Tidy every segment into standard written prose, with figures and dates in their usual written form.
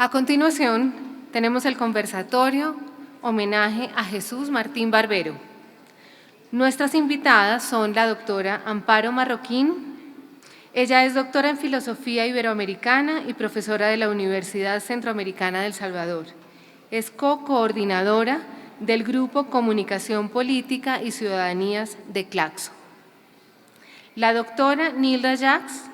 A continuación, tenemos el conversatorio Homenaje a Jesús Martín Barbero. Nuestras invitadas son la doctora Amparo Marroquín. Ella es doctora en Filosofía Iberoamericana y profesora de la Universidad Centroamericana de El Salvador. Es co-coordinadora del Grupo Comunicación Política y Ciudadanías de Claxo. La doctora Nilda Jacques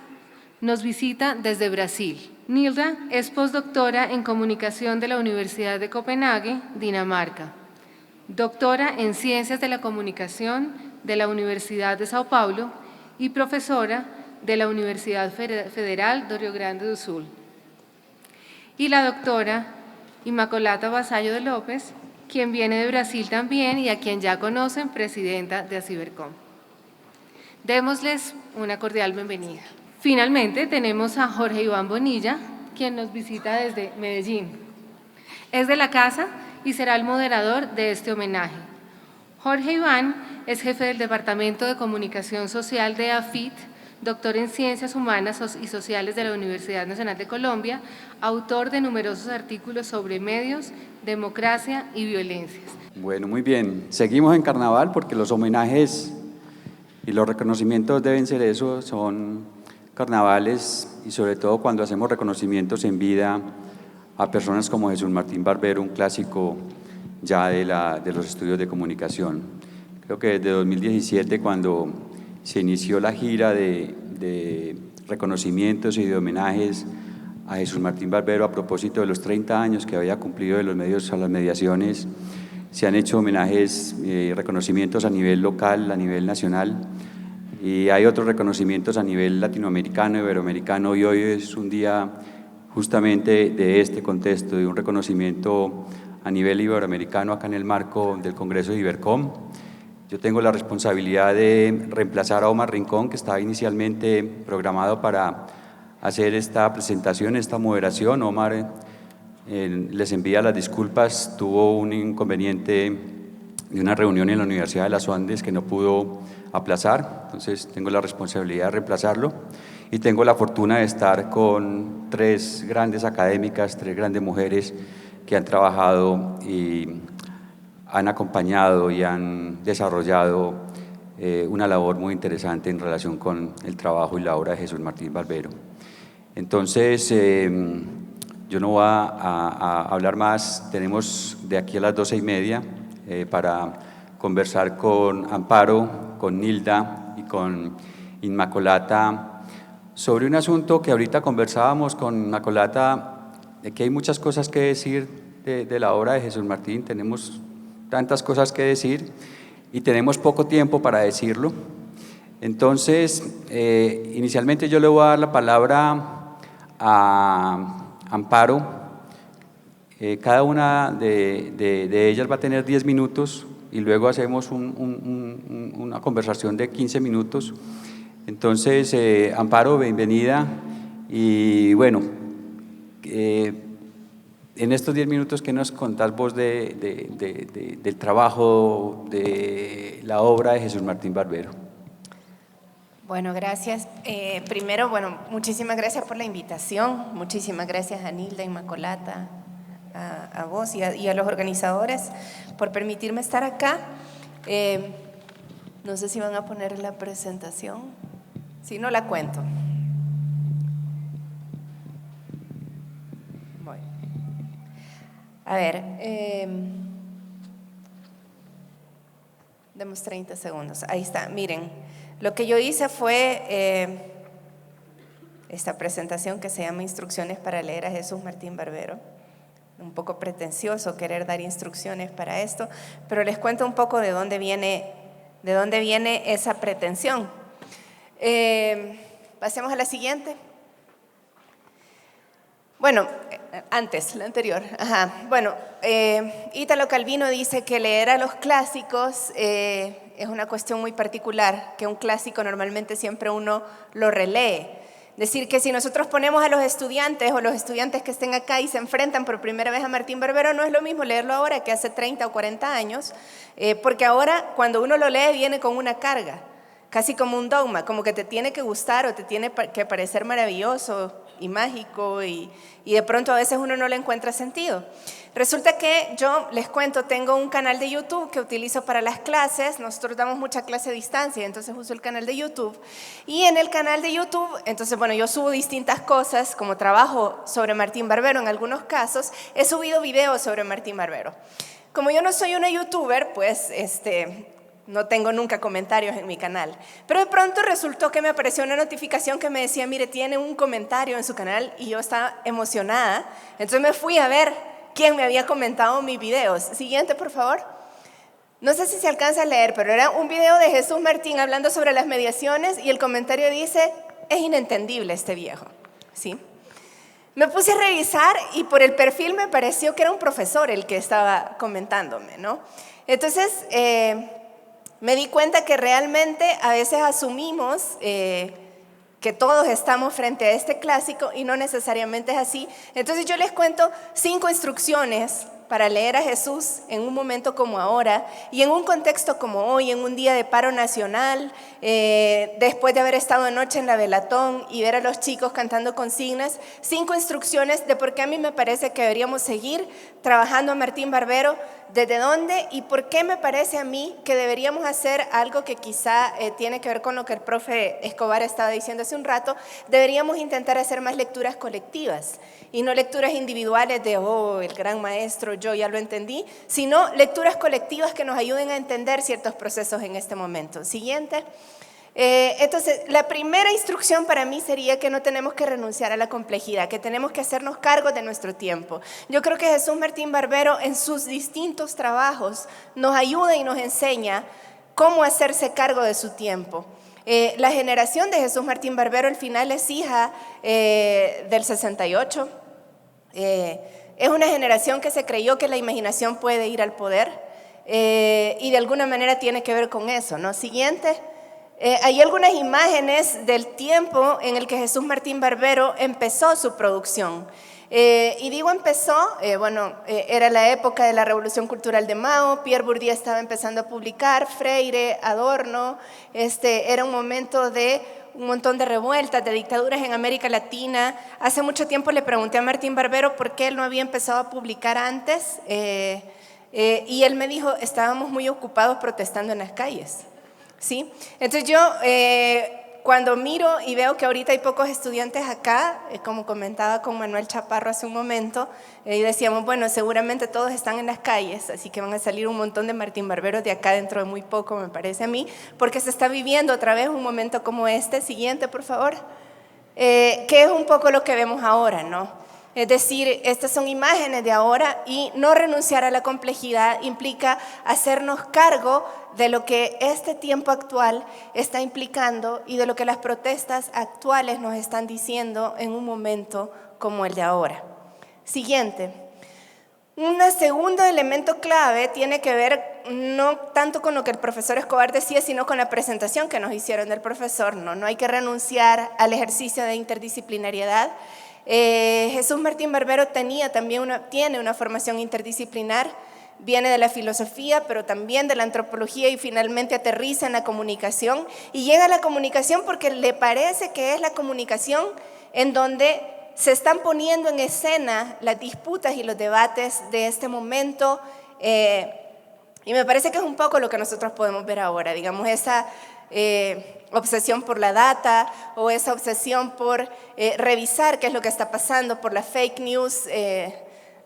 nos visita desde Brasil. Nilda es postdoctora en Comunicación de la Universidad de Copenhague, Dinamarca. Doctora en Ciencias de la Comunicación de la Universidad de Sao Paulo y profesora de la Universidad Federal do Rio Grande do Sul. Y la doctora Inmaculata Vasallo de López, quien viene de Brasil también y a quien ya conocen, presidenta de Acibercom. Démosles una cordial bienvenida. Finalmente tenemos a Jorge Iván Bonilla, quien nos visita desde Medellín. Es de la casa y será el moderador de este homenaje. Jorge Iván es jefe del Departamento de Comunicación Social de AFIT, doctor en Ciencias Humanas y Sociales de la Universidad Nacional de Colombia, autor de numerosos artículos sobre medios, democracia y violencias. Bueno, muy bien. Seguimos en Carnaval porque los homenajes y los reconocimientos deben ser eso, son carnavales y sobre todo cuando hacemos reconocimientos en vida a personas como Jesús Martín Barbero, un clásico ya de los estudios de comunicación. Creo que desde 2017, cuando se inició la gira de reconocimientos y de homenajes a Jesús Martín Barbero a propósito de los 30 años que había cumplido de los medios a las mediaciones, se han hecho homenajes y reconocimientos a nivel local, a nivel nacional, y hay otros reconocimientos a nivel latinoamericano, iberoamericano, y hoy es un día justamente de este contexto, de un reconocimiento a nivel iberoamericano acá en el marco del Congreso de Ibercom. Yo tengo la responsabilidad de reemplazar a Omar Rincón, que estaba inicialmente programado para hacer esta presentación, esta moderación. Omar les envía las disculpas, tuvo un inconveniente de una reunión en la Universidad de las Andes que no pudo aplazar, entonces tengo la responsabilidad de reemplazarlo y tengo la fortuna de estar con tres grandes académicas, tres grandes mujeres que han trabajado y han acompañado y han desarrollado una labor muy interesante en relación con el trabajo y la obra de Jesús Martín Barbero. Entonces, yo no voy a hablar más, tenemos de aquí a las 12:30 para conversar con Amparo, con Nilda y con Inmaculata sobre un asunto que ahorita conversábamos con Inmaculata, de que hay muchas cosas que decir de la obra de Jesús Martín, tenemos tantas cosas que decir y tenemos poco tiempo para decirlo. Entonces, inicialmente yo le voy a dar la palabra a Amparo. Cada una de ellas va a tener 10 minutos y luego hacemos una conversación de 15 minutos. Entonces, Amparo, bienvenida. Y bueno, en estos 10 minutos, ¿qué nos contás vos del trabajo, de la obra de Jesús Martín Barbero? Bueno, gracias. Primero, muchísimas gracias por la invitación. Muchísimas gracias a Nilda, Inmaculata, a vos y a los organizadores por permitirme estar acá. No sé si van a poner la presentación. Si no, la cuento. Voy. A ver, demos 30 segundos. Ahí está, miren. Lo que yo hice fue esta presentación que se llama Instrucciones para leer a Jesús Martín Barbero. Un poco pretencioso querer dar instrucciones para esto, pero les cuento un poco de dónde viene esa pretensión. Pasemos a la siguiente. Bueno, antes, la anterior. Ítalo Calvino dice que leer a los clásicos es una cuestión muy particular, que un clásico normalmente siempre uno lo relee. Decir que si nosotros ponemos a los estudiantes o los estudiantes que estén acá y se enfrentan por primera vez a Martín Barbero, no es lo mismo leerlo ahora que hace 30 o 40 años, porque ahora cuando uno lo lee viene con una carga. casi como un dogma, como que te tiene que gustar o te tiene que parecer maravilloso y mágico y de pronto a veces uno no le encuentra sentido. Resulta que yo les cuento, tengo un canal de YouTube que utilizo para las clases. Nosotros damos mucha clase a distancia, entonces uso el canal de YouTube. Y en el canal de YouTube, entonces bueno, yo subo distintas cosas, como trabajo sobre Martín Barbero en algunos casos, he subido videos sobre Martín Barbero. Como yo no soy una youtuber, pues no tengo nunca comentarios en mi canal. Pero de pronto resultó que me apareció una notificación que me decía, mire, tiene un comentario en su canal, y yo estaba emocionada. Entonces me fui a ver quién me había comentado mis videos. Siguiente, por favor. No sé si se alcanza a leer, pero era un video de Jesús Martín hablando sobre las mediaciones y el comentario dice, es inentendible este viejo. ¿Sí? Me puse a revisar y por el perfil me pareció que era un profesor el que estaba comentándome, ¿no? Entonces, me di cuenta que realmente a veces asumimos que todos estamos frente a este clásico y no necesariamente es así. Entonces yo les cuento 5 instrucciones para leer a Jesús en un momento como ahora y en un contexto como hoy, en un día de paro nacional, después de haber estado anoche en la Velatón y ver a los chicos cantando consignas. 5 instrucciones de por qué a mí me parece que deberíamos seguir trabajando a Martín Barbero, desde dónde y por qué me parece a mí que deberíamos hacer algo que quizá tiene que ver con lo que el profe Escobar estaba diciendo hace un rato. Deberíamos intentar hacer más lecturas colectivas y no lecturas individuales de, oh, el gran maestro, yo ya lo entendí, sino lecturas colectivas que nos ayuden a entender ciertos procesos en este momento. Siguiente. Entonces, la primera instrucción para mí sería que no tenemos que renunciar a la complejidad, que tenemos que hacernos cargo de nuestro tiempo. Yo creo que Jesús Martín Barbero en sus distintos trabajos nos ayuda y nos enseña cómo hacerse cargo de su tiempo. La generación de Jesús Martín Barbero al final es hija del 68. Es una generación que se creyó que la imaginación puede ir al poder y de alguna manera tiene que ver con eso, ¿no? Siguiente. Hay algunas imágenes del tiempo en el que Jesús Martín Barbero empezó su producción. Y digo empezó, era la época de la Revolución Cultural de Mao, Pierre Bourdieu estaba empezando a publicar, Freire, Adorno, era un momento de un montón de revueltas, de dictaduras en América Latina. Hace mucho tiempo le pregunté a Martín Barbero por qué él no había empezado a publicar antes, y él me dijo, estábamos muy ocupados protestando en las calles. ¿Sí? Entonces yo cuando miro y veo que ahorita hay pocos estudiantes acá, como comentaba con Manuel Chaparro hace un momento, y decíamos, bueno, seguramente todos están en las calles, así que van a salir un montón de Martín Barberos de acá dentro de muy poco, me parece a mí, porque se está viviendo otra vez un momento como este. Siguiente, por favor. Que es un poco lo que vemos ahora, ¿no? Es decir, estas son imágenes de ahora y no renunciar a la complejidad implica hacernos cargo de lo que este tiempo actual está implicando y de lo que las protestas actuales nos están diciendo en un momento como el de ahora. Siguiente. Un segundo elemento clave tiene que ver no tanto con lo que el profesor Escobar decía, sino con la presentación que nos hicieron del profesor. No hay que renunciar al ejercicio de interdisciplinariedad. Jesús Martín Barbero tiene una formación interdisciplinar, viene de la filosofía, pero también de la antropología y finalmente aterriza en la comunicación y llega a la comunicación porque le parece que es la comunicación en donde se están poniendo en escena las disputas y los debates de este momento, y me parece que es un poco lo que nosotros podemos ver ahora, digamos, esa obsesión por la data o esa obsesión por revisar qué es lo que está pasando, por la fake news,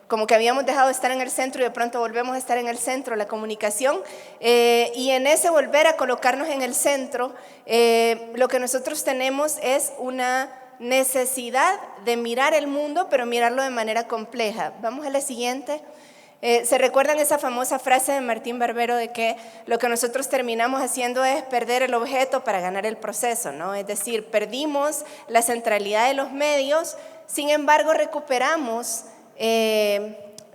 como que habíamos dejado de estar en el centro y de pronto volvemos a estar en el centro, la comunicación, y en ese volver a colocarnos en el centro, lo que nosotros tenemos es una necesidad de mirar el mundo, pero mirarlo de manera compleja. Vamos a la siguiente. ¿Se recuerdan esa famosa frase de Martín Barbero de que lo que nosotros terminamos haciendo es perder el objeto para ganar el proceso, ¿no? Es decir, perdimos la centralidad de los medios, sin embargo recuperamos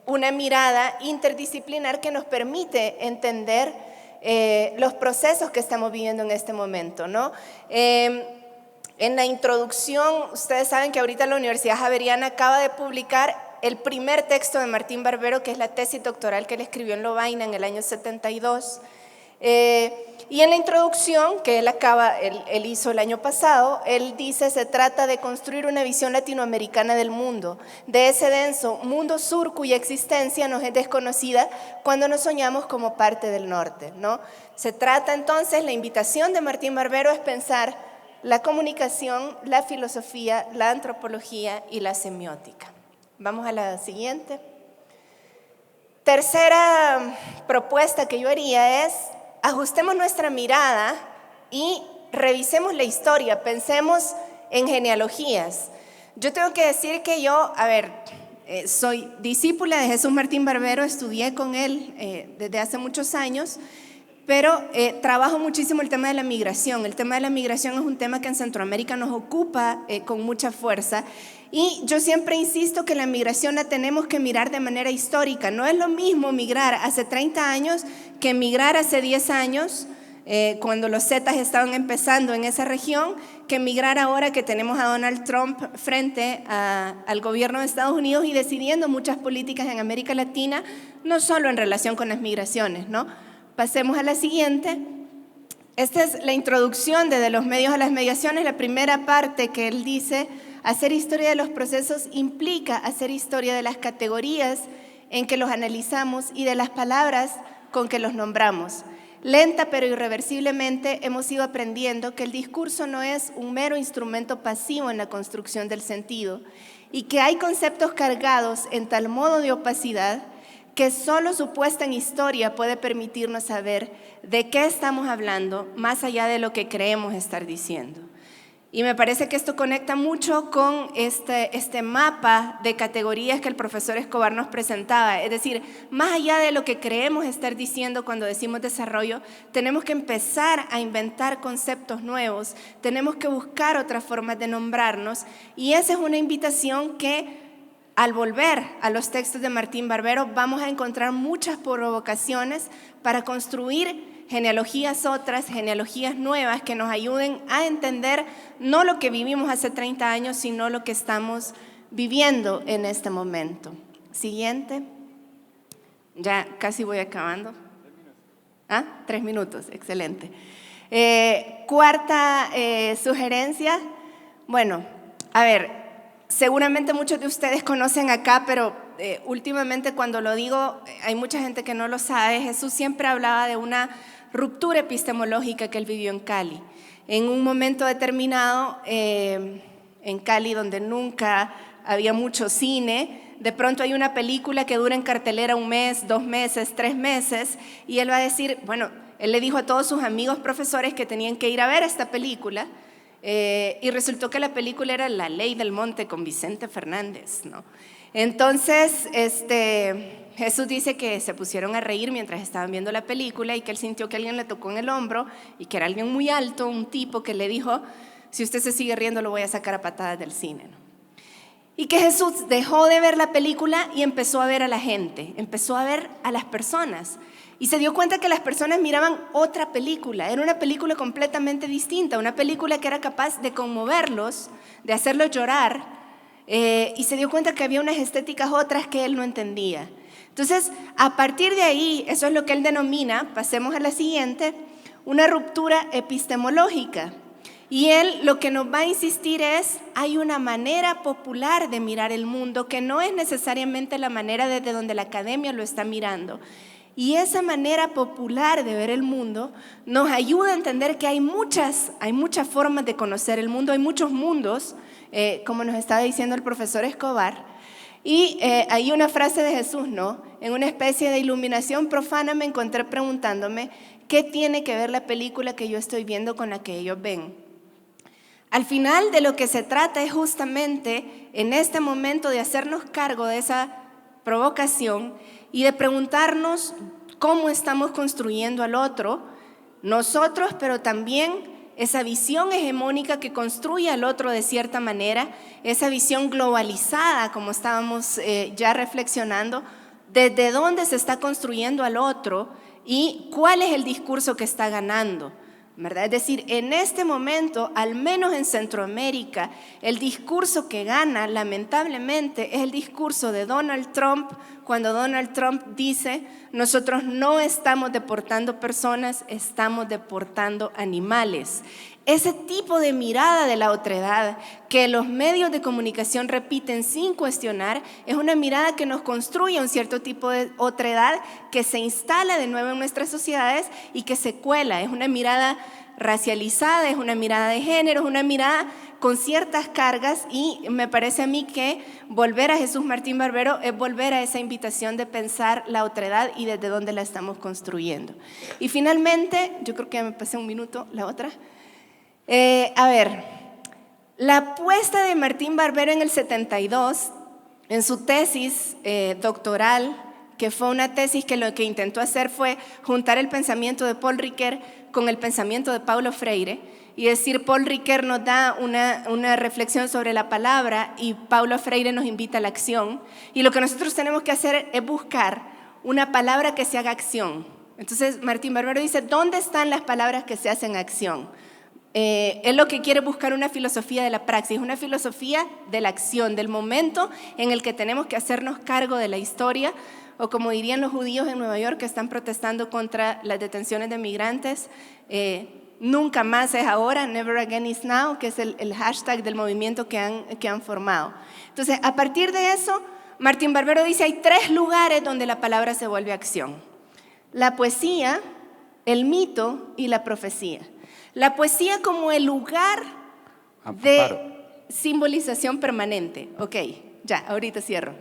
una mirada interdisciplinar que nos permite entender los procesos que estamos viviendo en este momento, ¿no? En la introducción, ustedes saben que ahorita la Universidad Javeriana acaba de publicar el primer texto de Martín Barbero, que es la tesis doctoral que él escribió en Lovaina en el año 72. Y en la introducción que él hizo el año pasado, él dice, se trata de construir una visión latinoamericana del mundo, de ese denso mundo sur cuya existencia nos es desconocida cuando nos soñamos como parte del norte, ¿no? Se trata entonces, la invitación de Martín Barbero es pensar la comunicación, la filosofía, la antropología y la semiótica. Vamos a la siguiente. Tercera propuesta que yo haría es: ajustemos nuestra mirada y revisemos la historia, pensemos en genealogías. Yo tengo que decir que yo, soy discípula de Jesús Martín Barbero, estudié con él desde hace muchos años, pero trabajo muchísimo el tema de la migración. El tema de la migración es un tema que en Centroamérica nos ocupa con mucha fuerza. Y yo siempre insisto que la migración la tenemos que mirar de manera histórica. No es lo mismo migrar hace 30 años que migrar hace 10 años, cuando los Zetas estaban empezando en esa región, que migrar ahora que tenemos a Donald Trump frente al gobierno de Estados Unidos y decidiendo muchas políticas en América Latina, no solo en relación con las migraciones, ¿no? Pasemos a la siguiente. Esta es la introducción de los medios a las mediaciones, la primera parte que él dice: hacer historia de los procesos implica hacer historia de las categorías en que los analizamos y de las palabras con que los nombramos. Lenta pero irreversiblemente hemos ido aprendiendo que el discurso no es un mero instrumento pasivo en la construcción del sentido y que hay conceptos cargados en tal modo de opacidad que solo su puesta en historia puede permitirnos saber de qué estamos hablando más allá de lo que creemos estar diciendo. Y me parece que esto conecta mucho con este mapa de categorías que el profesor Escobar nos presentaba. Es decir, más allá de lo que creemos estar diciendo cuando decimos desarrollo, tenemos que empezar a inventar conceptos nuevos, tenemos que buscar otras formas de nombrarnos, y esa es una invitación que, al volver a los textos de Martín Barbero, vamos a encontrar muchas provocaciones para construir genealogías genealogías nuevas que nos ayuden a entender no lo que vivimos hace 30 años, sino lo que estamos viviendo en este momento. Siguiente. Ya casi voy acabando. 3 minutos, excelente. Cuarta sugerencia. Bueno, seguramente muchos de ustedes conocen acá, pero últimamente cuando lo digo, hay mucha gente que no lo sabe. Jesús siempre hablaba de una ruptura epistemológica que él vivió en Cali. En un momento determinado, en Cali, donde nunca había mucho cine, de pronto hay una película que dura en cartelera 1 mes, 2 meses, 3 meses, y él va a decir, él le dijo a todos sus amigos profesores que tenían que ir a ver esta película, y resultó que la película era La Ley del Monte con Vicente Fernández, ¿no? Entonces, Jesús dice que se pusieron a reír mientras estaban viendo la película y que él sintió que alguien le tocó en el hombro y que era alguien muy alto, un tipo que le dijo: si usted se sigue riendo lo voy a sacar a patadas del cine, ¿no? Y que Jesús dejó de ver la película y empezó a ver a la gente, empezó a ver a las personas. Y se dio cuenta que las personas miraban otra película, era una película completamente distinta, una película que era capaz de conmoverlos, de hacerlos llorar, y se dio cuenta que había unas estéticas otras que él no entendía. Entonces, a partir de ahí, eso es lo que él denomina, pasemos a la siguiente, una ruptura epistemológica. Y él lo que nos va a insistir es, hay una manera popular de mirar el mundo que no es necesariamente la manera desde donde la academia lo está mirando. Y esa manera popular de ver el mundo nos ayuda a entender que hay muchas formas de conocer el mundo, hay muchos mundos, como nos estaba diciendo el profesor Escobar. Y hay una frase de Jesús, ¿no? En una especie de iluminación profana me encontré preguntándome, ¿qué tiene que ver la película que yo estoy viendo con la que ellos ven? Al final de lo que se trata es justamente en este momento de hacernos cargo de esa provocación y de preguntarnos cómo estamos construyendo al otro, nosotros, pero también esa visión hegemónica que construye al otro de cierta manera, esa visión globalizada, como estábamos ya reflexionando, desde dónde se está construyendo al otro y cuál es el discurso que está ganando. ¿verdad? Es decir, en este momento, al menos en Centroamérica, el discurso que gana, lamentablemente, es el discurso de Donald Trump, cuando Donald Trump dice: nosotros no estamos deportando personas, estamos deportando animales. Ese tipo de mirada de la otredad que los medios de comunicación repiten sin cuestionar es una mirada que nos construye un cierto tipo de otredad que se instala de nuevo en nuestras sociedades y que se cuela. Es una mirada racializada, es una mirada de género, es una mirada con ciertas cargas, y me parece a mí que volver a Jesús Martín Barbero es volver a esa invitación de pensar la otredad y desde dónde la estamos construyendo. Y finalmente, yo creo que ya me pasé un minuto, la otra. La apuesta de Martín Barbero en el 72, en su tesis doctoral, que fue una tesis que lo que intentó hacer fue juntar el pensamiento de Paul Ricoeur con el pensamiento de Paulo Freire, y decir, Paul Ricoeur nos da una reflexión sobre la palabra y Paulo Freire nos invita a la acción, y lo que nosotros tenemos que hacer es buscar una palabra que se haga acción. Entonces Martín Barbero dice, ¿dónde están las palabras que se hacen acción? Él lo que quiere buscar una filosofía de la praxis, una filosofía de la acción, del momento en el que tenemos que hacernos cargo de la historia, o como dirían los judíos en Nueva York que están protestando contra las detenciones de migrantes, nunca más es ahora, never again is now, que es el hashtag del movimiento que han formado. Entonces, a partir de eso, Martín Barbero dice, hay 3 lugares donde la palabra se vuelve acción: la poesía, el mito y la profecía. La poesía como el lugar de simbolización permanente. Ok, ya, ahorita cierro.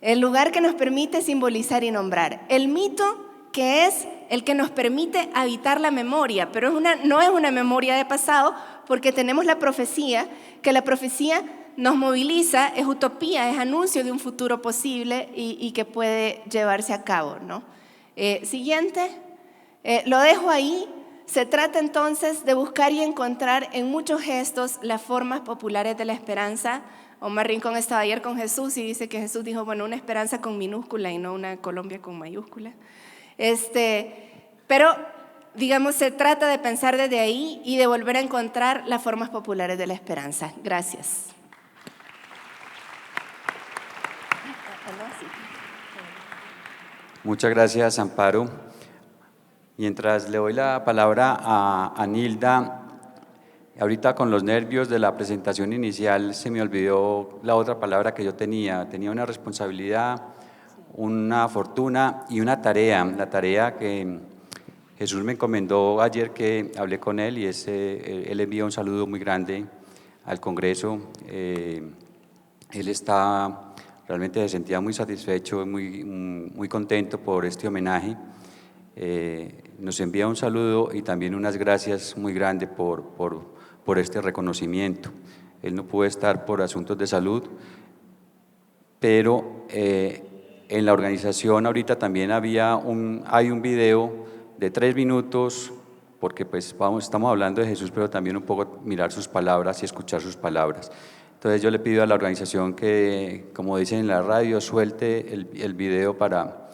El lugar que nos permite simbolizar y nombrar. El mito, que es el que nos permite habitar la memoria, pero no es una memoria de pasado, porque tenemos la profecía, que la profecía nos moviliza, es utopía, es anuncio de un futuro posible y que puede llevarse a cabo, ¿no? Siguiente, lo dejo ahí. Se trata entonces de buscar y encontrar en muchos gestos las formas populares de la esperanza. Omar Rincón estaba ayer con Jesús y dice que Jesús dijo, bueno, una esperanza con minúscula y no una Colombia con mayúscula. Pero, digamos, se trata de pensar desde ahí y de volver a encontrar las formas populares de la esperanza. Gracias. Muchas gracias, Amparo. Mientras le doy la palabra a Nilda, ahorita con los nervios de la presentación inicial se me olvidó la otra palabra que yo tenía. Tenía una responsabilidad, una fortuna y una tarea. La tarea que Jesús me encomendó ayer que hablé con él, y él envía un saludo muy grande al Congreso. Él realmente se sentía muy satisfecho, muy contento por este homenaje. Nos envía un saludo y también unas gracias muy grandes por este reconocimiento. Él no pudo estar por asuntos de salud, pero en la organización ahorita también hay un video de 3 minutos, porque pues estamos hablando de Jesús, pero también un poco mirar sus palabras y escuchar sus palabras. Entonces yo le pido a la organización que, como dicen en la radio, suelte el video para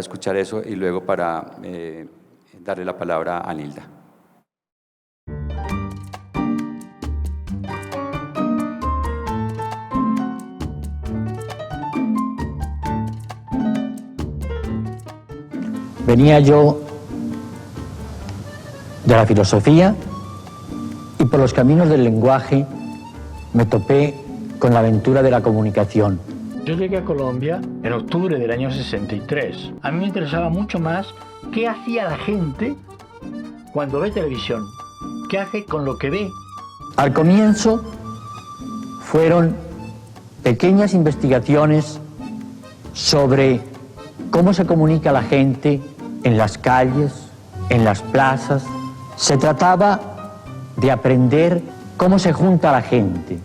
escuchar eso y luego para darle la palabra a Nilda. Venía yo de la filosofía y por los caminos del lenguaje me topé con la aventura de la comunicación. Yo llegué a Colombia en octubre del año 63. A mí me interesaba mucho más qué hacía la gente cuando ve televisión, qué hace con lo que ve. Al comienzo fueron pequeñas investigaciones sobre cómo se comunica la gente en las calles, en las plazas. Se trataba de aprender cómo se junta la gente.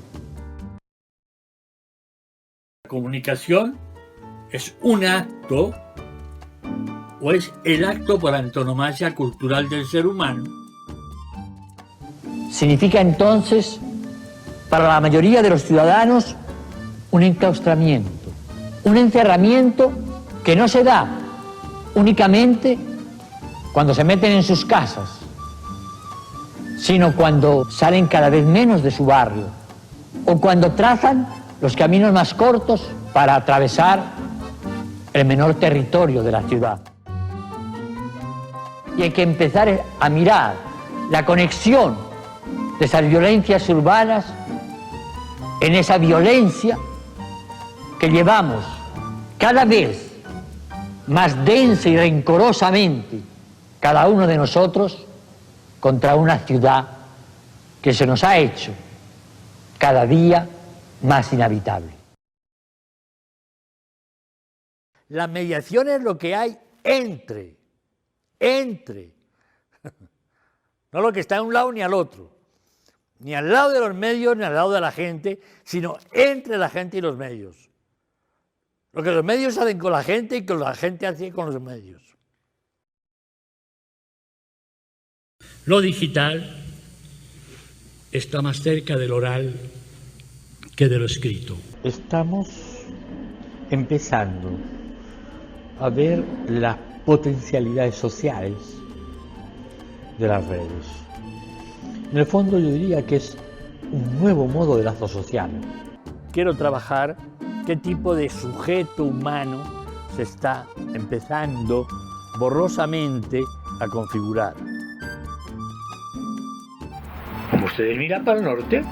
La comunicación es un acto, o es el acto por antonomasia cultural del ser humano. Significa entonces, para la mayoría de los ciudadanos, un enclaustramiento, un encerramiento que no se da únicamente cuando se meten en sus casas, sino cuando salen cada vez menos de su barrio o cuando trazan los caminos más cortos para atravesar el menor territorio de la ciudad. Y hay que empezar a mirar la conexión de esas violencias urbanas en esa violencia que llevamos cada vez más densa y rencorosamente cada uno de nosotros contra una ciudad que se nos ha hecho cada día más inhabitable. La mediación es lo que hay entre, no lo que está a un lado ni al otro, ni al lado de los medios ni al lado de la gente, sino entre la gente y los medios. Lo que los medios hacen con la gente y que la gente hace con los medios. Lo digital está más cerca del oral que de lo escrito. Estamos empezando a ver las potencialidades sociales de las redes. En el fondo yo diría que es un nuevo modo de lazo social. Quiero trabajar qué tipo de sujeto humano se está empezando borrosamente a configurar. Como ustedes miran para el norte,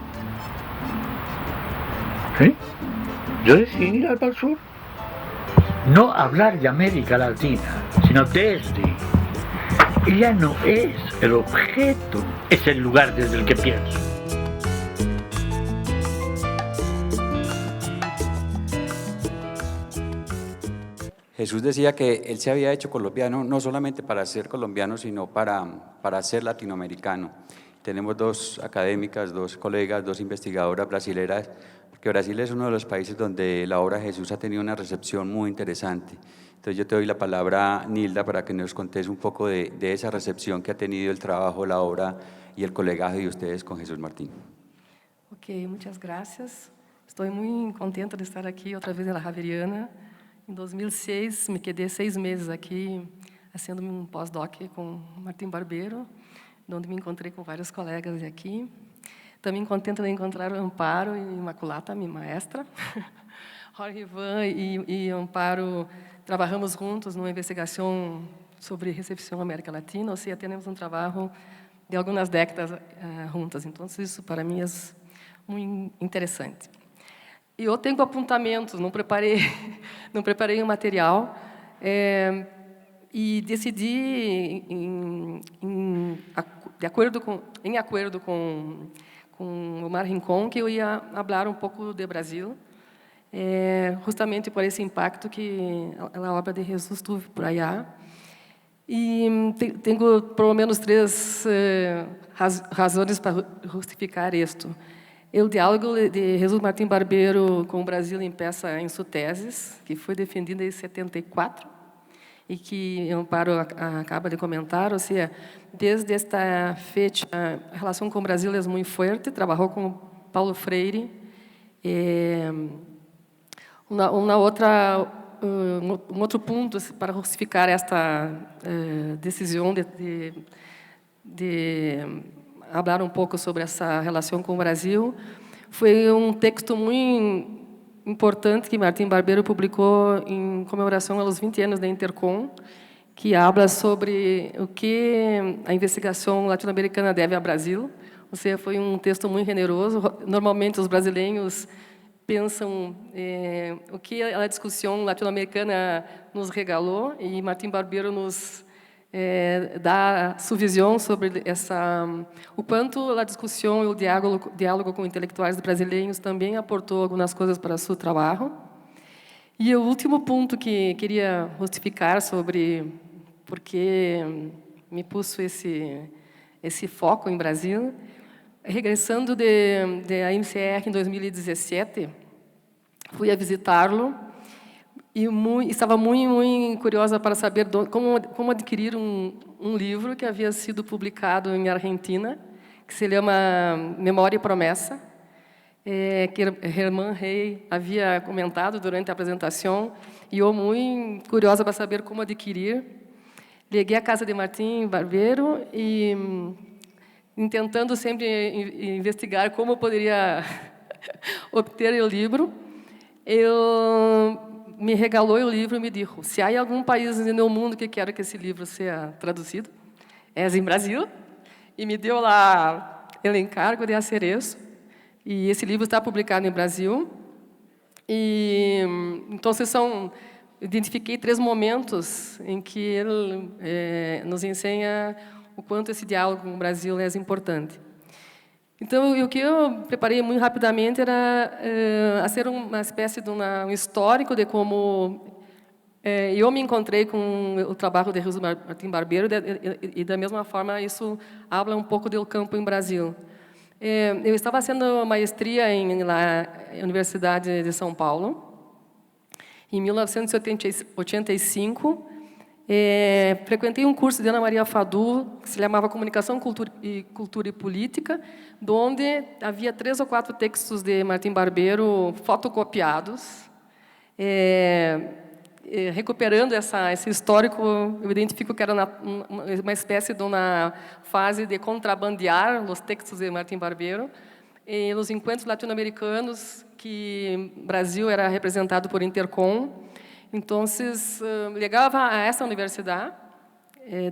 ¿sí? Yo decidí mirar para el sur. No hablar de América Latina, sino desde. Ella no es el objeto, es el lugar desde el que pienso. Jesús decía que él se había hecho colombiano no solamente para ser colombiano, sino para ser latinoamericano. Tenemos dos académicas, dos colegas, dos investigadoras brasileras, porque Brasil es uno de los países donde la obra de Jesús ha tenido una recepción muy interesante. Entonces yo te doy la palabra, Nilda, para que nos contes un poco de esa recepción que ha tenido el trabajo, la obra y el colegaje de ustedes con Jesús Martín. Ok, muchas gracias. Estoy muy contenta de estar aquí otra vez en la Javeriana. En 2006 me quedé 6 meses aquí haciendo un postdoc con Martim Barbeiro, onde me encontrei com vários colegas aqui. Também contenta de encontrar o Amparo e Imaculata, minha maestra. Jorge Ivan e Amparo trabalhamos juntos numa investigação sobre recepção na América Latina, ou seja, temos um trabalho de algumas décadas juntas. Então, isso para mim é muito interessante. E eu tenho apontamentos, não preparei um material. E decidi, em acordo com o Omar Rincón, que eu ia falar um pouco de Brasil, justamente por esse impacto que a obra de Jesus teve por allá. E tenho, pelo menos, 3 razões para justificar isto. O diálogo de Jesus Martim Barbeiro com o Brasil começa em sua tese, que foi defendida em 74, e que Amparo acaba de comentar, ou seja, desde esta fecha, a relação com o Brasil é muito forte, trabalhou com Paulo Freire. Um outro ponto para justificar esta decisão de falar um pouco sobre essa relação com o Brasil foi um texto muito importante que Martim Barbeiro publicou em comemoração aos 20 anos da Intercom, que habla sobre o que a investigação latino-americana deve ao Brasil. Ou seja, foi um texto muito generoso. Normalmente, os brasileiros pensam o que a discussão latino-americana nos regalou, e Martim Barbeiro nos dá sua visão sobre o quanto a discussão e o diálogo com intelectuais brasileiros também aportou algumas coisas para seu trabalho. E o último ponto que queria justificar sobre por que me pus esse foco em Brasil, regressando da MCR em 2017, fui a visitá-lo e estava muito curiosa para saber como adquirir um livro que havia sido publicado em Argentina, que se chama Memória e Promessa, que Hermann Rey havia comentado durante a apresentação, e eu muito curiosa para saber como adquirir. Liguei à casa de Martim Barbeiro e tentando sempre investigar como eu poderia obter o livro, ele me regalou o livro e me disse: se há algum país no mundo que quer que esse livro seja traduzido, é em Brasil, e me deu lá o encargo de fazer isso. E esse livro está publicado em Brasil. E então identifiquei 3 momentos em que ele nos ensina o quanto esse diálogo com o Brasil é importante. Então, o que eu preparei muito rapidamente era fazer uma espécie de um histórico de como eu me encontrei com o trabalho de Jesus Martim Barbeiro, e da mesma forma isso habla um pouco do campo em Brasil. Eu estava fazendo maestria na Universidade de São Paulo. Em 1985, frequentei um curso de Ana Maria Fadu, que se chamava Comunicação, Cultura e Política, onde havia 3 ou 4 textos de Martim Barbeiro fotocopiados. Recuperando esse histórico, eu identifico que era uma espécie de uma fase de contrabandear os textos de Martim Barbeiro e nos encontros latino-americanos, que o Brasil era representado por Intercom. Então, ligava a essa universidade,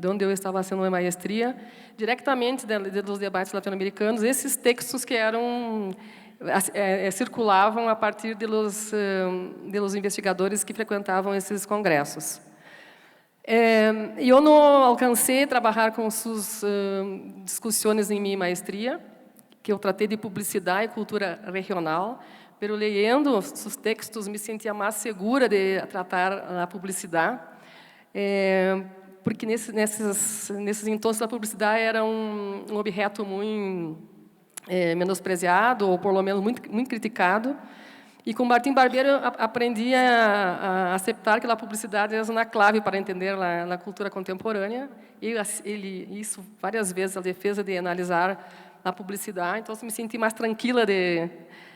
onde eu estava fazendo uma maestria, diretamente dos debates latino-americanos, esses textos que eram circulavam a partir dos investigadores que frequentavam esses congressos. Eu não alcancei a trabalhar com suas discussões em minha maestria, que eu tratei de publicidade e cultura regional, mas lendo os textos me sentia mais segura de tratar a publicidade, porque nesses então a publicidade era um objeto muito menosprezado, ou pelo menos muito criticado. E com Martim Barbeiro aprendi a aceitar que a publicidade é uma clave para entender a cultura contemporânea. E isso várias vezes, a defesa de analisar a publicidade. Então, me senti mais tranquila de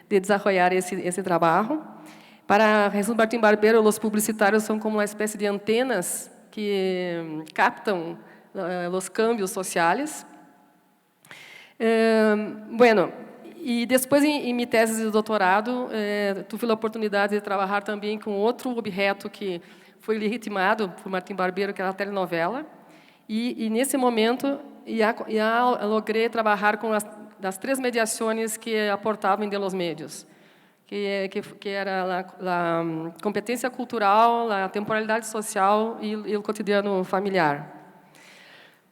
desenvolver esse trabalho. Para Jesus Martim Barbeiro, os publicitários são como uma espécie de antenas que captam os cambios sociais. Bueno, e depois, em minha tese de doutorado, tive a oportunidade de trabalhar também com outro objeto que foi legitimado por Martim Barbeiro, que era a telenovela. E nesse momento, logrei trabalhar com as 3 mediações que aportavam de los medios, que era a competência cultural, a temporalidade social e o cotidiano familiar.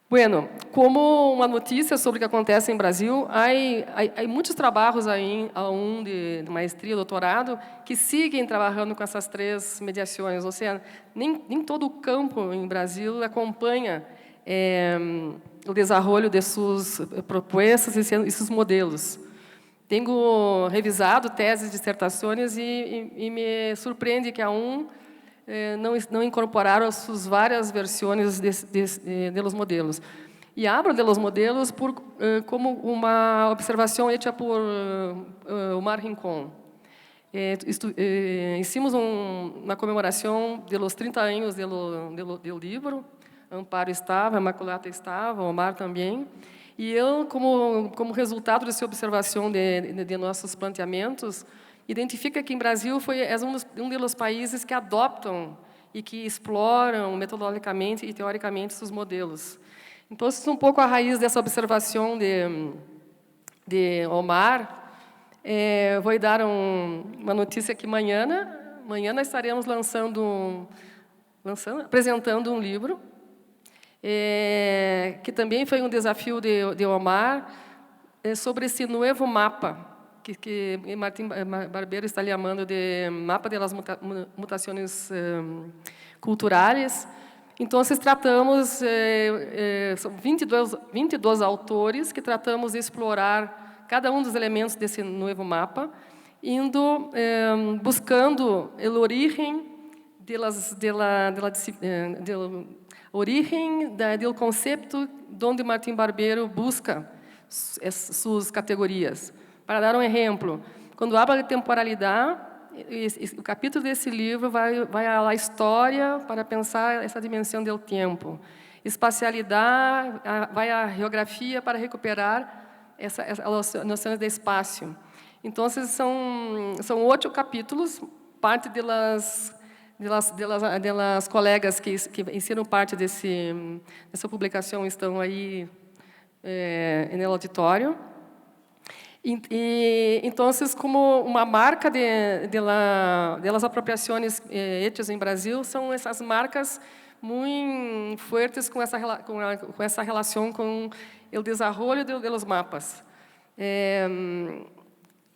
Bueno, como uma notícia sobre o que acontece em Brasil, há muitos trabalhos aí, de maestria, doutorado, que seguem trabalhando com essas 3 mediações. Ou seja, nem todo o campo em Brasil acompanha o desenvolvimento de suas propostas e seus modelos. Tenho revisado teses, dissertações e me surpreende que não incorporaram as suas várias versões de los modelos. E abro de los modelos como uma observação feita por Omar Rincón. Hicimos uma comemoração de los 30 anos do livro. Amparo estava, Imaculata estava, Omar também. E eu, como resultado dessa observação de nossos planteamentos, identifica que em Brasil é um dos países que adoptam e que exploram metodologicamente e teoricamente seus modelos. Então, isso é um pouco a raiz dessa observação de Omar. Vou dar uma notícia que amanhã estaremos apresentando um livro, que também foi um desafio de Omar, sobre esse novo mapa, que Martim Barbeiro está chamando de mapa das mutações culturais. Então, tratamos, são 22 autores que tratamos de explorar cada um dos elementos desse novo mapa, buscando a origem do conceito onde Martim Barbeiro busca suas categorias. Para dar um exemplo, quando habla de temporalidade, o capítulo desse livro vai à história para pensar essa dimensão do tempo. espacialidade, vai a geografia para recuperar as noções de espaço. Então, são 8 capítulos, parte delas colegas que ensinam parte dessa publicação estão aí no auditório. Então, como uma marca das apropriações hechas em Brasil, são essas marcas muito fortes com essa relação com o desenvolvimento dos mapas.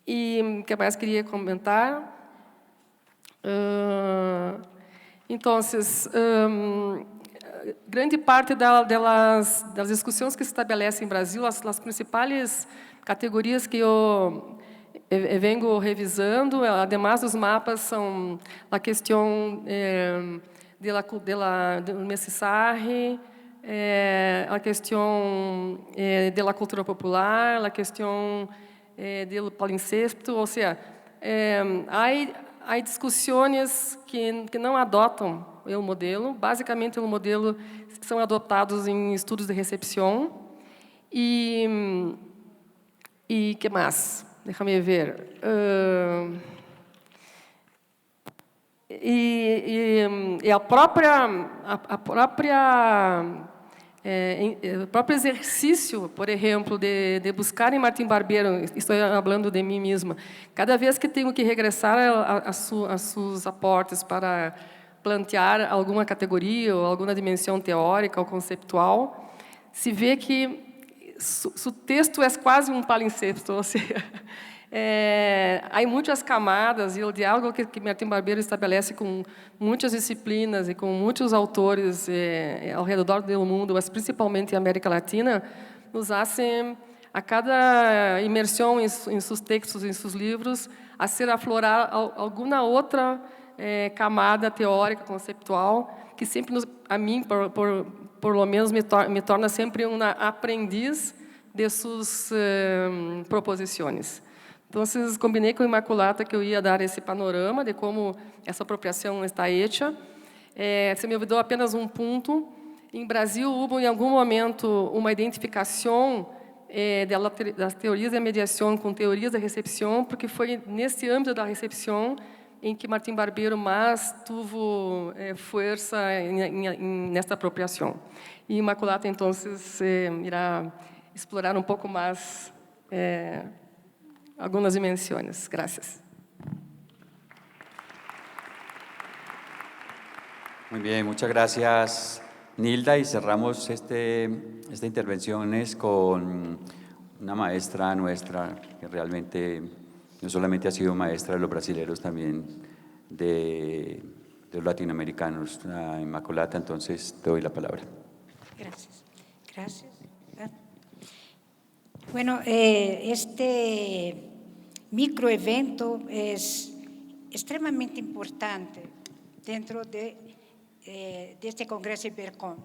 E o que mais queria comentar? Então, grande parte das discussões que se estabelecem em Brasil, as principais categorias que eu venho revisando, además dos mapas, são a questão do mestiçaje, a questão da cultura popular, a questão do palimpsesto, ou seja, há discussões que não adotam o modelo, basicamente o modelo que são adotados em estudos de recepção. E que mais? Deixa-me ver. O próprio exercício, por exemplo, de buscar em Martim Barbeiro, estou falando de mim mesma, cada vez que tenho que regressar a seus aportes para plantear alguma categoria ou alguma dimensão teórica ou conceptual, se vê que o texto é quase um palimpsesto, ou seja, há muitas camadas, e o diálogo que Martim Barbeiro estabelece com muitas disciplinas e com muitos autores ao redor do mundo, mas principalmente em América Latina, nos fazem, a cada imersão em seus textos, em seus livros, a ser aflorar alguma outra camada teórica, conceptual, que sempre, a mim, por lo menos, me torna sempre uma aprendiz de suas proposições. Então, combinei com a Imaculata que eu ia dar esse panorama de como essa apropriação está hecha. Se me olvidou apenas um ponto. Em Brasil, houve, em algum momento, uma identificação das teorias de mediação com teorias da recepção, porque foi nesse âmbito da recepção em que Martim Barbeiro mais teve força nesta apropriação. E Imaculata, então, irá explorar um pouco mais algumas dimensões. Gracias. Muy bien, muchas gracias, Nilda. Y cerramos esta intervenciones con una maestra nuestra que realmente no solamente ha sido maestra de los brasileños, también de los latinoamericanos, la Inmaculata. Entonces, te doy la palabra. Gracias. Gracias. Bueno, este microevento es extremadamente importante dentro de este Congreso Ibercon.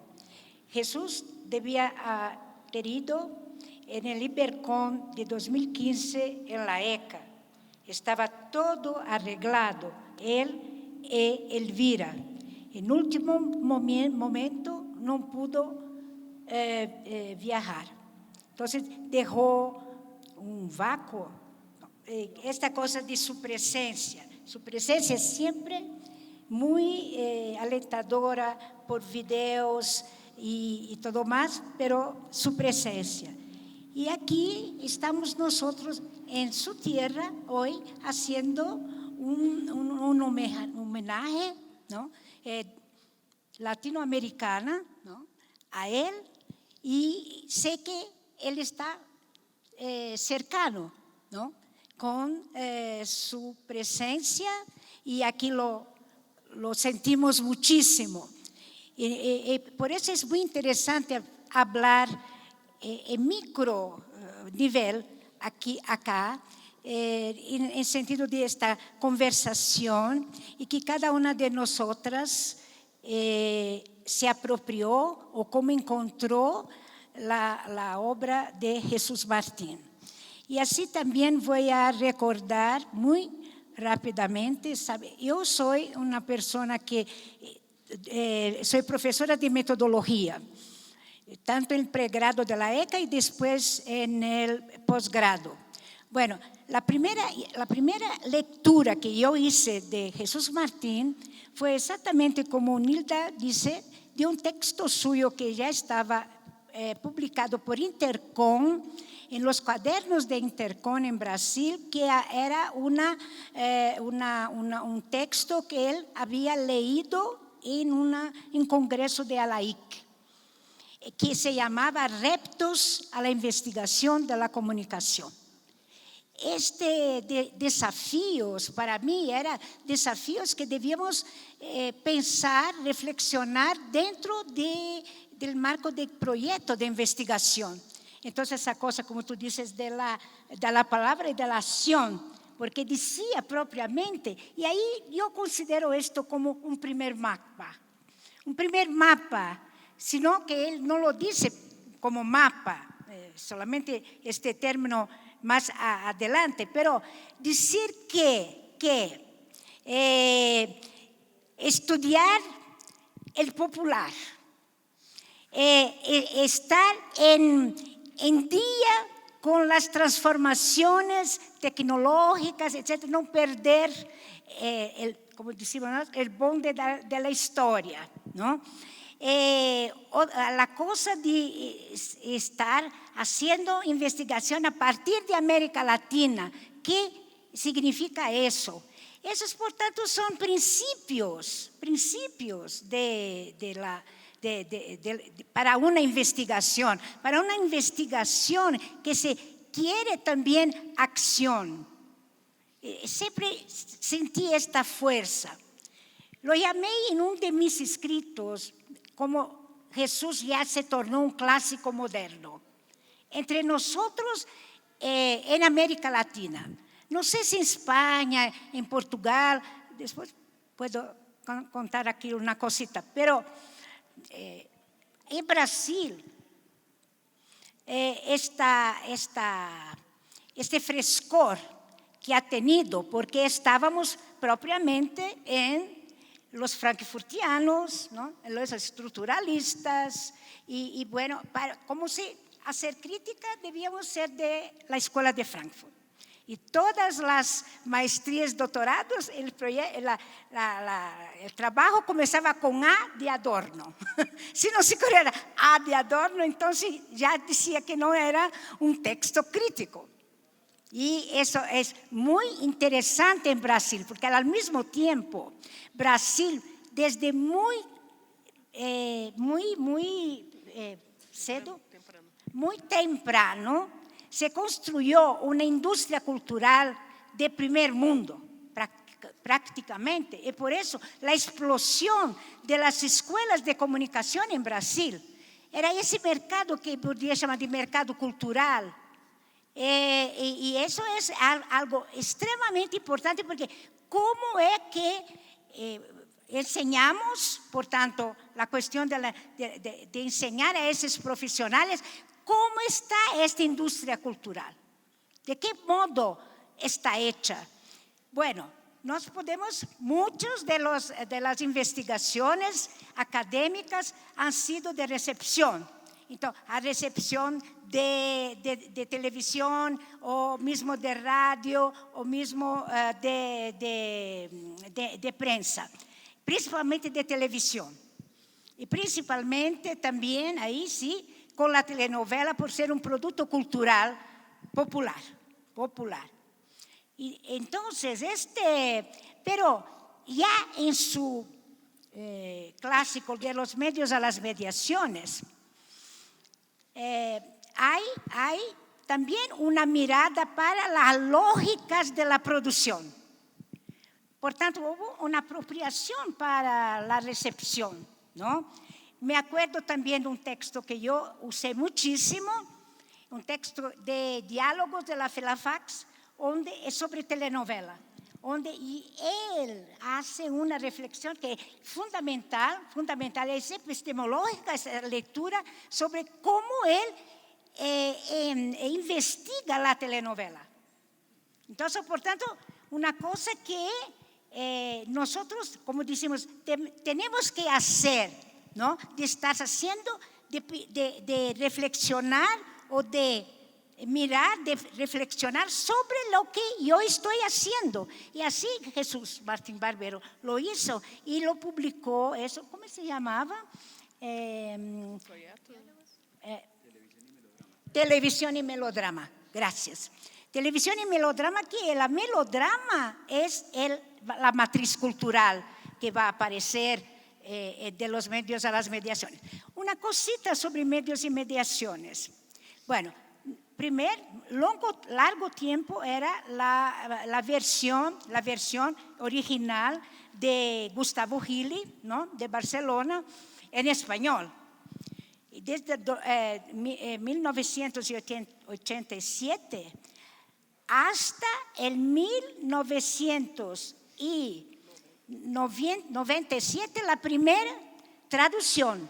Jesús debía haber ido en el Ibercon de 2015 en la ECA. Estaba todo arreglado, él y Elvira. En último momento no pudo viajar. Entonces dejó un vácuo. Esta cosa de su presencia es siempre muy alentadora por videos y todo más, pero su presencia. Y aquí estamos nosotros en su tierra hoy haciendo un homenaje, ¿no? Latinoamericana, ¿no? A él, y sé que él está cercano, ¿no? Con su presencia, y aquí lo sentimos muchísimo. Y por eso es muy interesante hablar en micro nivel acá, en sentido de esta conversación, y que cada una de nosotras se apropió o como encontró la obra de Jesús Martín. Y así también voy a recordar muy rápidamente, ¿sabe? Yo soy una persona que soy profesora de metodología, tanto en el pregrado de la ECA y después en el posgrado. Bueno, la primera lectura que yo hice de Jesús Martín fue exactamente como Nilda dice, de un texto suyo que ya estaba publicado por Intercom, en los cuadernos de Intercom en Brasil, que era un texto que él había leído en un congreso de ALAIC, que se llamaba Reptos a la Investigación de la Comunicación. Desafíos, para mí, eran desafíos que debíamos pensar, reflexionar dentro del marco del proyecto de investigación. Entonces, esa cosa, como tú dices, de la palabra y de la acción, porque decía propiamente, y ahí yo considero esto como un primer mapa, sino que él no lo dice como mapa, solamente este término más adelante, pero decir que estudiar el popular, estar en día con las transformaciones tecnológicas, etc., no perder, como decimos, el bonde de la historia, ¿no? La cosa de estar haciendo investigación a partir de América Latina, ¿qué significa eso? Esos, por tanto, son principios para una investigación que se quiere también acción. Siempre sentí esta fuerza. Lo llamé en uno de mis escritos como Jesús ya se tornó un clásico moderno entre nosotros en América Latina. No sé si en España, en Portugal, después puedo contar aquí una cosita, pero en Brasil, este frescor que ha tenido, porque estábamos propiamente en los frankfurtianos, ¿no? Los estructuralistas, y bueno, como si hacer crítica debíamos ser de la Escuela de Frankfurt. Y todas las maestrías, doctorados, el trabajo comenzaba con A de Adorno. Si no se era A de Adorno, entonces ya decía que no era un texto crítico. Y eso es muy interesante en Brasil, porque al mismo tiempo, Brasil, desde muy temprano, se construyó una industria cultural de primer mundo, prácticamente. Y por eso la explosión de las escuelas de comunicación en Brasil era ese mercado que podría llamar de mercado cultural. Y eso es algo extremadamente importante, porque ¿cómo es que enseñamos, por tanto, la cuestión de enseñar a esos profesionales cómo está esta industria cultural? ¿De qué modo está hecha? Bueno, nos podemos, muchos de las investigaciones académicas han sido de recepción. Entonces, a recepción de televisión, o mismo de radio, o mismo de prensa, principalmente de televisión. Y principalmente también, ahí sí, con la telenovela, por ser un producto cultural popular. Y entonces, pero ya en su clásico de los medios a las mediaciones, hay también una mirada para las lógicas de la producción. Por tanto, hubo una apropiación para la recepción, ¿no? Me acuerdo también de un texto que yo usé muchísimo, un texto de diálogos de la Filofax, donde es sobre telenovela, y él hace una reflexión que es fundamental, es epistemológica, esa lectura sobre cómo él investiga la telenovela. Entonces, por tanto, una cosa que nosotros, como decimos, tenemos que hacer, ¿no? De estar haciendo de reflexionar o de mirar, de reflexionar sobre lo que yo estoy haciendo. Y así Jesús Martín Barbero lo hizo y lo publicó. Eso, ¿cómo se llamaba? Televisión y melodrama. Gracias. Televisión y melodrama, que el melodrama es la matriz cultural que va a aparecer de los medios a las mediaciones. Una cosita sobre medios y mediaciones. Bueno, largo tiempo era la versión original de Gustavo Gili, ¿no?, de Barcelona, en español. Y desde 1987 hasta el 1997 la primera traducción.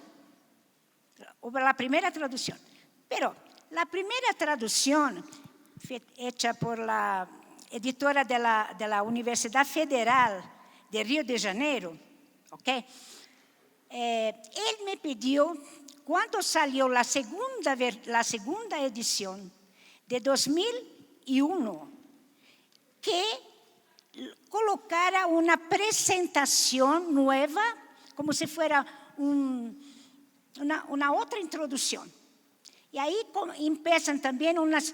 Hubo la primera traducción. Pero la primera traducción hecha por la editora de la Universidad Federal de Río de Janeiro, ¿okay? Él me pidió, cuando salió la segunda edición de 2001, que colocara una presentación nueva, como si fuera una otra introducción. Y ahí empiezan también unas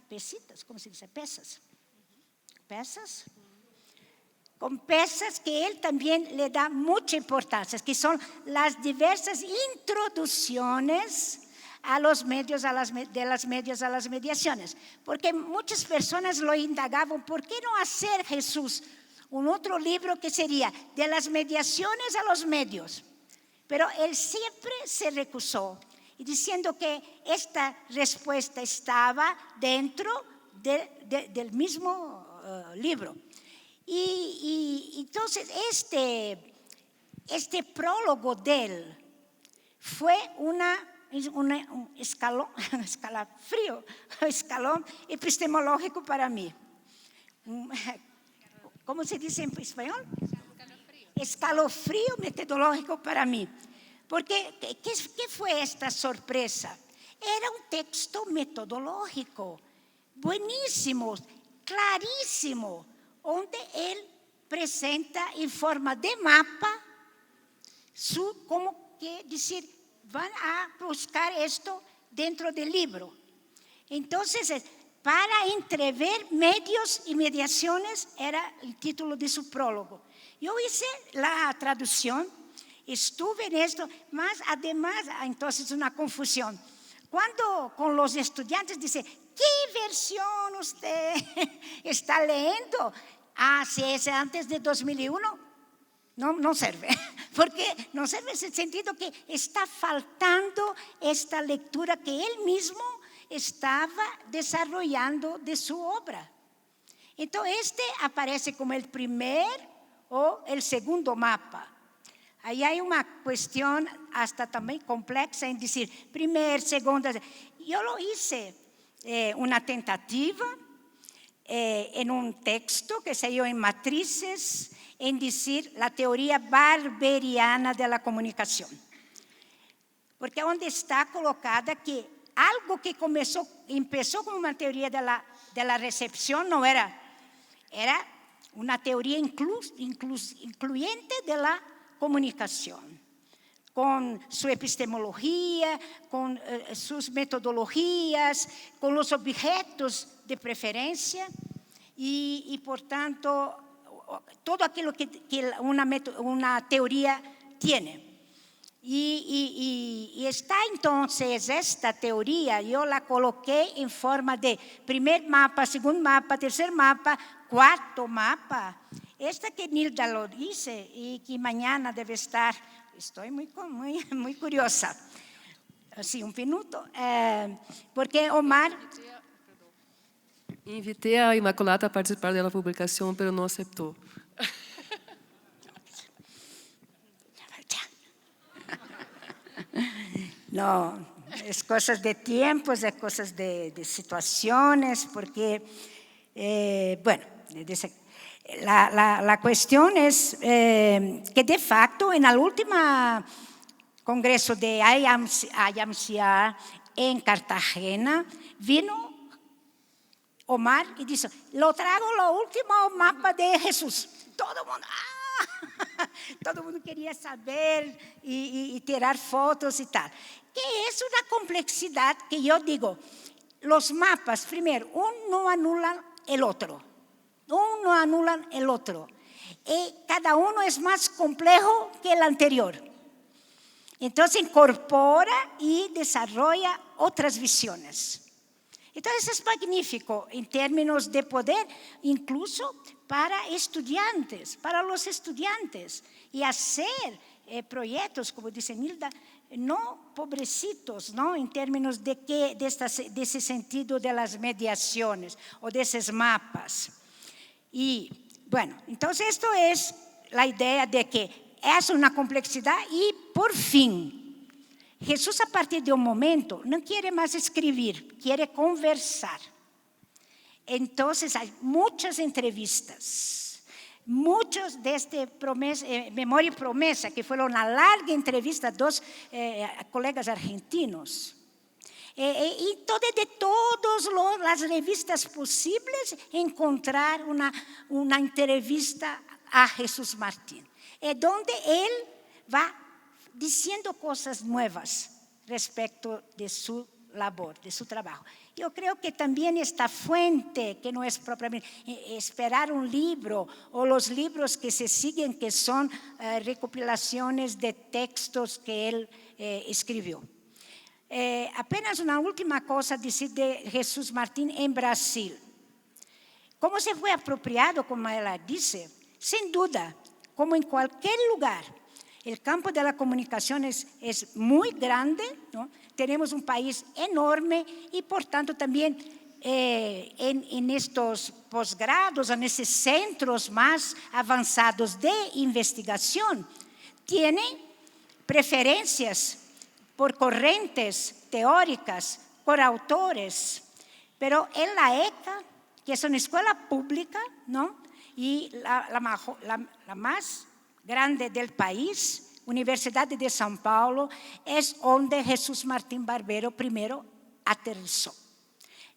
pesitas, ¿cómo se dice? Pesas. Con pesas que él también le da mucha importancia, que son las diversas introducciones a los medios, de las medios a las mediaciones. Porque muchas personas lo indagaban, ¿por qué no hacer, Jesús, un otro libro que sería de las mediaciones a los medios? Pero él siempre se recusó, y diciendo que esta respuesta estaba dentro del mismo libro. Y entonces este prólogo de él fue un escalón epistemológico para mí. ¿Cómo se dice en español? Escalofrío metodológico para mí. Porque, ¿qué fue esta sorpresa? Era un texto metodológico, buenísimo, clarísimo, donde él presenta en forma de mapa como que decir, van a buscar esto dentro del libro. Entonces, para entrever medios y mediaciones era el título de su prólogo. Yo hice la traducción. Estuve en esto, mas además, entonces una confusión. Cuando con los estudiantes dice, ¿qué versión usted está leyendo? Si es antes de 2001, no sirve. Porque no sirve en el sentido que está faltando esta lectura que él mismo estaba desarrollando de su obra. Entonces, aparece como el primer o el segundo mapa. Ahí hay una cuestión hasta también compleja en decir primer, segunda. Yo lo hice una tentativa en un texto que se dio en Matrices, en decir la teoría barberiana de la comunicación. Porque donde está colocada que algo que empezó como una teoría de la recepción no era una teoría incluyente de la comunicación, con su epistemología, con sus metodologías, con los objetos de preferencia y por tanto, todo aquello que una teoría tiene. Y está entonces esta teoría, yo la coloqué en forma de primer mapa, segundo mapa, tercer mapa, cuarto mapa. Esta que Nilda lo dice y que mañana debe estar, estoy muy curiosa. Sí, un minuto. Porque Omar... Invitei a Imaculada a participar da publicação, mas não aceitou. No, es cosas de tiempos, es cosas de situaciones, porque, bueno, la cuestión es que de facto en la última congreso de IAMCA en Cartagena, vino Omar y dice, lo traigo lo último mapa de Jesús. Todo el mundo, todo el mundo quería saber y tirar fotos y tal. Que es una complejidad que yo digo, los mapas, primero, uno anula el otro. Uno anula el otro. Y cada uno es más complejo que el anterior. Entonces incorpora y desarrolla otras visiones. Entonces es magnífico en términos de poder, incluso para estudiantes, para los estudiantes, y hacer proyectos, como dice Nilda, no pobrecitos, ¿no? En términos de ese sentido de las mediaciones o de esos mapas. Y bueno, entonces esto es la idea de que es una complejidad y por fin Jesús, a partir de un momento, no quiere más escribir, quiere conversar. Entonces hay muchas entrevistas, muchos de Memoria y Promesa, que fueron una larga entrevista a dos colegas argentinos. Y de todas las revistas posibles, encontrar una entrevista a Jesús Martín, donde él va diciendo cosas nuevas respecto de su labor, de su trabajo. Yo creo que también esta fuente, que no es propiamente esperar un libro, o los libros que se siguen, que son recopilaciones de textos que él escribió. Apenas una última cosa decir de Jesús Martín en Brasil. ¿Cómo se fue apropiado, como ella dice? Sin duda, como en cualquier lugar, el campo de la comunicación es muy grande, ¿no? Tenemos un país enorme y, por tanto, también en estos posgrados, en esos centros más avanzados de investigación, tiene preferencias por corrientes teóricas, por autores. Pero en la ECA, que es una escuela pública, ¿no? Y la más grande del país, Universidad de São Paulo, es donde Jesús Martín Barbero primero aterrizó.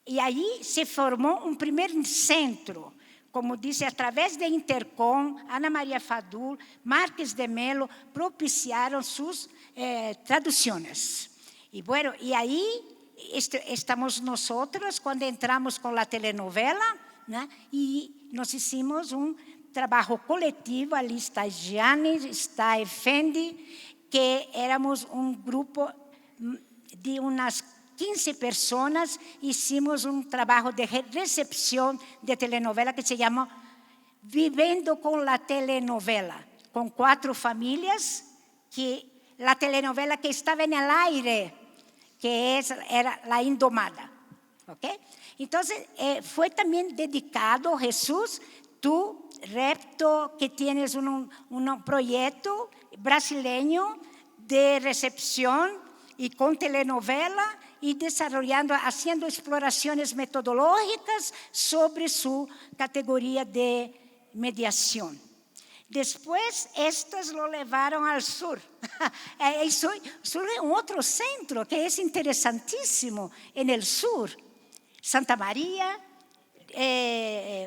Y allí se formó un primer centro, como dice, a través de Intercom, Ana María Fadul, Márquez de Melo, propiciaron sus traducciones. Y bueno, y ahí estamos nosotros cuando entramos con la telenovela, ¿no? Y nos hicimos un trabajo coletivo, ali está Gianni, está Efendi, que éramos un grupo de unas 15 personas, hicimos un trabajo de recepción de telenovela que se llama Viviendo con la Telenovela, con 4 familias, que la telenovela que estaba en el aire, que era La Indomada. ¿Okay? Entonces, fue también dedicado, Jesús, tú, Repto, que tienes un proyecto brasileño de recepción y con telenovela y desarrollando, haciendo exploraciones metodológicas sobre su categoría de mediación. Después, estas lo llevaron al sur. Sur es otro centro que es interesantísimo en el sur. Santa María,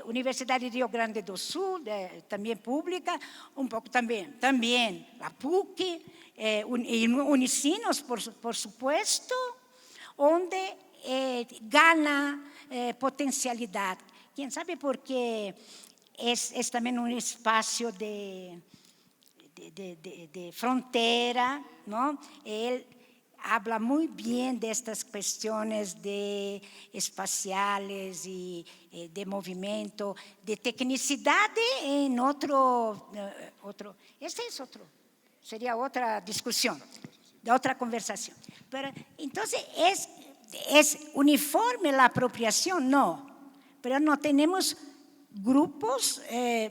Universidad de Rio Grande do Sul, también pública, un poco también la PUC, Unicinos, por supuesto, donde gana potencialidad. ¿Quién sabe por qué es también un espacio de frontera, ¿no? Él habla muy bien de estas cuestiones de espaciales y de movimiento, de tecnicidad en otro, este es otro, sería otra discusión, de otra conversación. Pero entonces, ¿es uniforme la apropiación? No, pero no tenemos grupos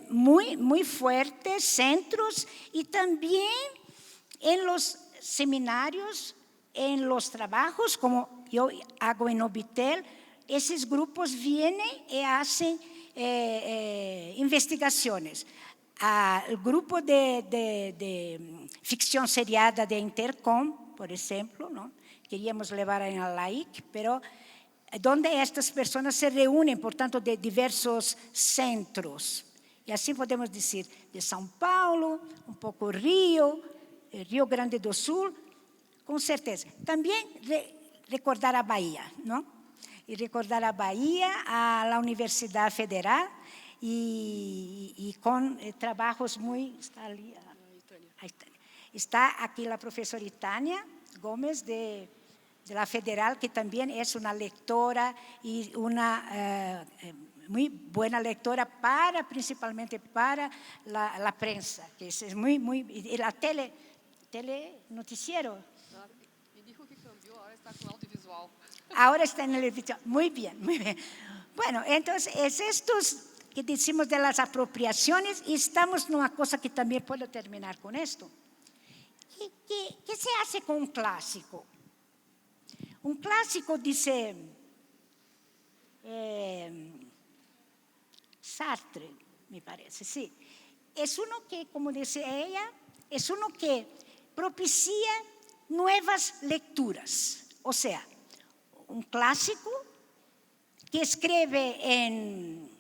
muy, muy fuertes, centros, y también en los seminarios, en los trabajos, como yo hago en Obitel, esos grupos vienen y hacen investigaciones. al grupo de ficción seriada de Intercom, por ejemplo, ¿no? Queríamos llevar en la LAIC, pero donde estas personas se reúnen, por tanto, de diversos centros. Y así podemos decir, de São Paulo, un poco Río Grande do Sul, con certeza. También recordar a Bahía, ¿no? Y recordar a Bahía, a la Universidad Federal, y con trabajos muy... Está aquí la profesora Itania Gómez de la Federal, que también es una lectora y una muy buena lectora principalmente para la prensa, que es muy, y la tele noticiero. Me dijo que cambió, ahora está con audiovisual. Ahora está en el audiovisual, muy bien, muy bien. Bueno, entonces es estos que decimos de las apropiaciones, y estamos en una cosa que también puedo terminar con esto. ¿Qué se hace con un clásico? Un clásico, dice Sartre, me parece, sí. Es uno que, como dice ella, es uno que propicia nuevas lecturas. O sea, un clásico que escribe en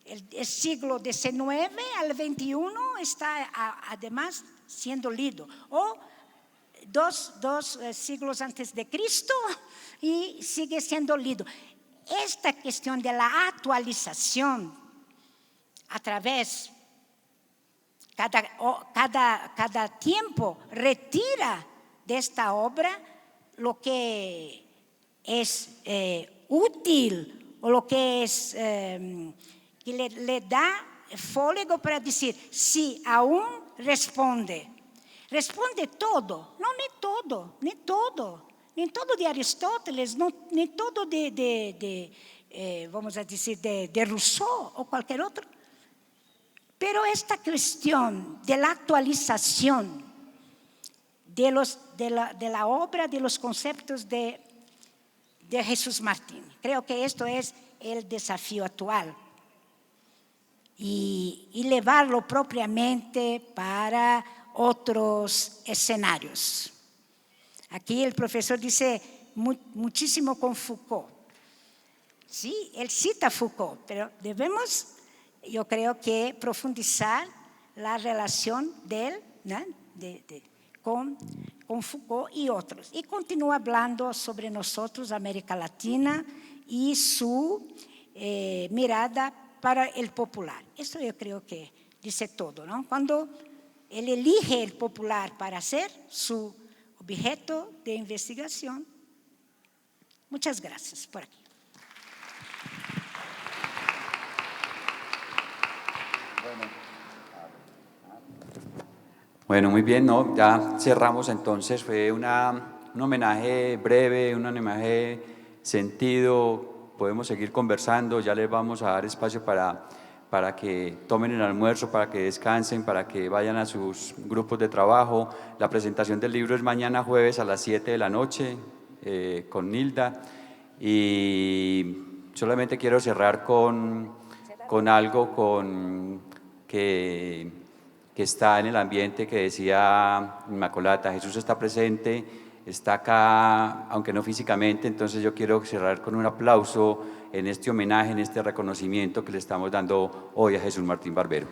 el siglo XIX al XXI está además siendo leído. O dos siglos antes de Cristo y sigue siendo leído. Esta cuestión de la actualización a través, cada tiempo retira de esta obra lo que es útil o lo que es que le da fôlego para decir, sí, aún responde. Responde todo, no, ni todo, ni todo de Aristóteles, ni todo vamos a decir, de Rousseau o cualquier otro. Pero esta cuestión de la actualización de la obra, de los conceptos de Jesús Martín, creo que esto es el desafío actual. Y llevarlo propiamente para otros escenarios. Aquí el profesor dice muchísimo con Foucault. Sí, él cita Foucault, pero debemos, yo creo que profundizar la relación de él, ¿no? con Foucault y otros. Y continúa hablando sobre nosotros, América Latina, y su mirada para el popular. Esto yo creo que dice todo, ¿no? Cuando él elige el popular para ser su objeto de investigación. Muchas gracias por aquí. Bueno, muy bien, ¿no? Ya cerramos entonces, fue un homenaje breve, un homenaje sentido, podemos seguir conversando, ya les vamos a dar espacio para que tomen el almuerzo, para que descansen, para que vayan a sus grupos de trabajo. La presentación del libro es mañana jueves a las 7 de la noche con Nilda, y solamente quiero cerrar con algo que está en el ambiente, que decía Inmaculata. Jesús está presente, está acá, aunque no físicamente. Entonces yo quiero cerrar con un aplauso en este homenaje, en este reconocimiento que le estamos dando hoy a Jesús Martín Barbero.